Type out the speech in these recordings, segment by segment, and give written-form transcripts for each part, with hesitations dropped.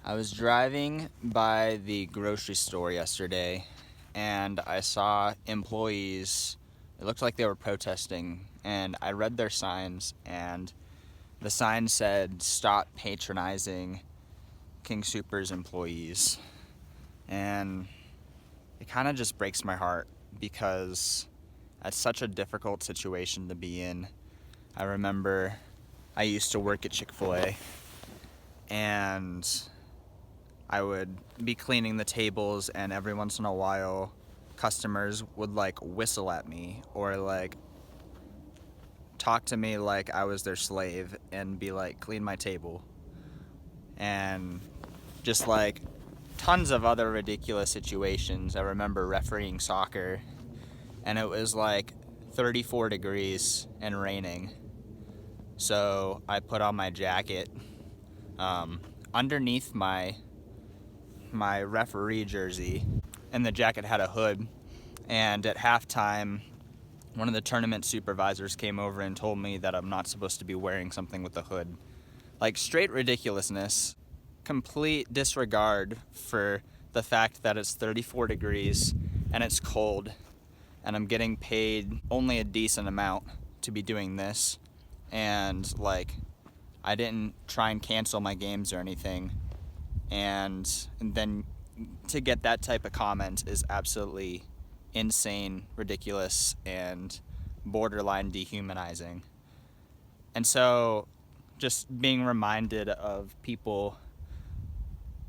I was driving by the grocery store yesterday and I saw employees, it looked like they were protesting, and I read their signs, and the sign said, "Stop patronizing 𝗠𝗃 employees." And it kind of just breaks my heart because that's such a difficult situation to be in. I remember I used to work at Chick-fil-A, and I would be cleaning the tables, and every once in a while customers would whistle at me or talk to me like I was their slave and be like, "Clean my table." And just tons of other ridiculous situations. I remember refereeing soccer, and it was 34 degrees and raining, so I put on my jacket underneath my referee jersey, and the jacket had a hood. And at halftime, one of the tournament supervisors came over and told me that I'm not supposed to be wearing something with a hood. Straight ridiculousness, complete disregard for the fact that it's 34 degrees and it's cold, and I'm getting paid only a decent amount to be doing this, and I didn't try and cancel my games or anything. And then to get that type of comment is absolutely insane, ridiculous, and borderline dehumanizing. And so just being reminded of people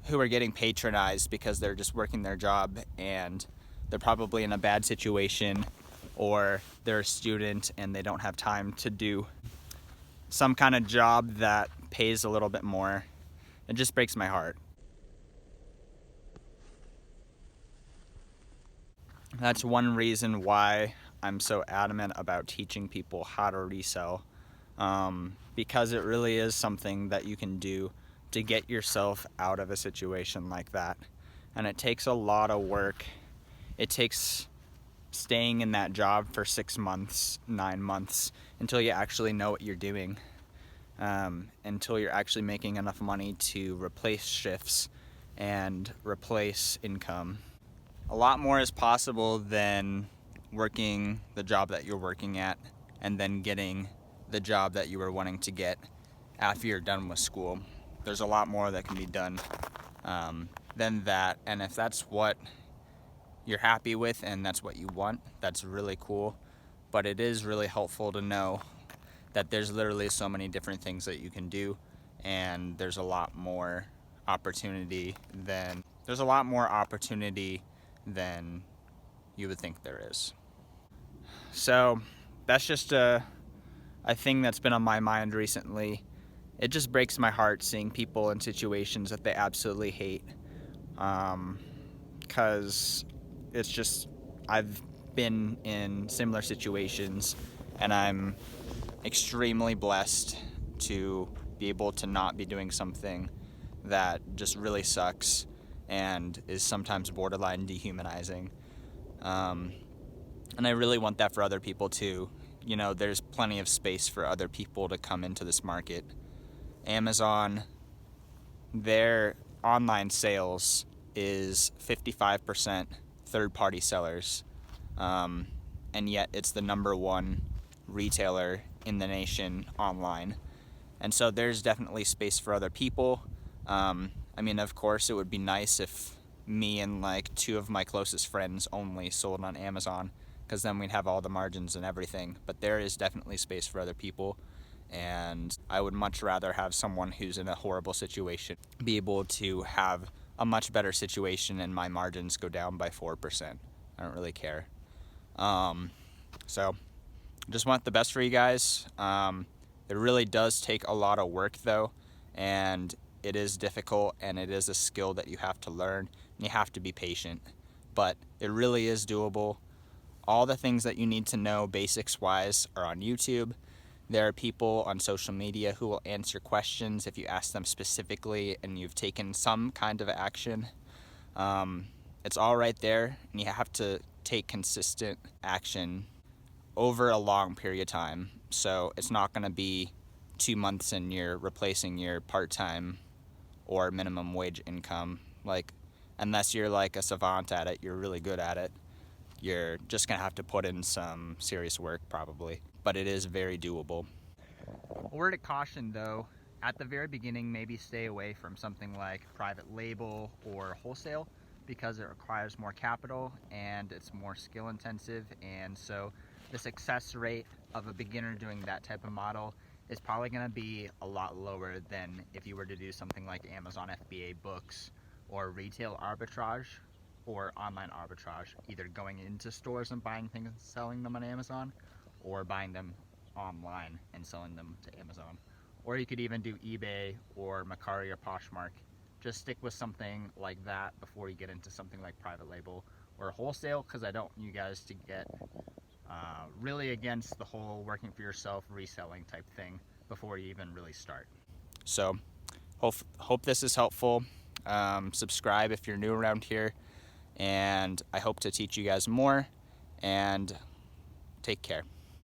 who are getting patronized because they're just working their job and they're probably in a bad situation, or they're a student and they don't have time to do some kind of job that pays a little bit more, it just breaks my heart. That's one reason why I'm so adamant about teaching people how to resell, because it really is something that you can do to get yourself out of a situation like that. And it takes a lot of work. It takes staying in that job for 6 months, 9 months, until you actually know what you're doing, until you're actually making enough money to replace shifts and replace income. A lot more is possible than working the job that you're working at and then getting the job that you were wanting to get after you're done with school. There's a lot more that can be done than that, and if that's what you're happy with and that's what you want, that's really cool. But it is really helpful to know that there's literally so many different things that you can do, and there's a lot more opportunity than you would think there is. So that's just a thing that's been on my mind recently. It just breaks my heart seeing people in situations that they absolutely hate, because it's just, I've been in similar situations, and I'm extremely blessed to be able to not be doing something that just really sucks and is sometimes borderline dehumanizing. And I really want that for other people too. There's plenty of space for other people to come into this market. Amazon, their online sales is 55% third-party sellers, and yet it's the #1 retailer in the nation online. And so there's definitely space for other people. Of course, it would be nice if me and 2 of my closest friends only sold on Amazon, because then we'd have all the margins and everything. But there is definitely space for other people, and I would much rather have someone who's in a horrible situation be able to have a much better situation and my margins go down by 4%. I don't really care. So just want the best for you guys. It really does take a lot of work though, and it is difficult, and it is a skill that you have to learn, and you have to be patient, but it really is doable. All the things that you need to know basics wise are on YouTube. There are people on social media who will answer questions if you ask them specifically and you've taken some kind of action. It's all right there, and you have to take consistent action over a long period of time. So it's not going to be 2 months and you're replacing your part-time or minimum wage income. Like, unless you're like a savant at it, you're really good at it, you're just gonna have to put in some serious work probably, but it is very doable. A word of caution though, at the very beginning, maybe stay away from something like private label or wholesale, because it requires more capital and it's more skill intensive, and so the success rate of a beginner doing that type of model is probably going to be a lot lower than if you were to do something like Amazon FBA books or retail arbitrage or online arbitrage, either going into stores and buying things and selling them on Amazon, or buying them online and selling them to Amazon. Or you could even do eBay or 𝗦𝗏𝗃 or Poshmark. Just stick with something like that before you get into something like private label or wholesale, because I don't want you guys to get really against the whole working for yourself reselling type thing before you even really start. So hope this is helpful. Subscribe if you're new around here, and I hope to teach you guys more, and take care.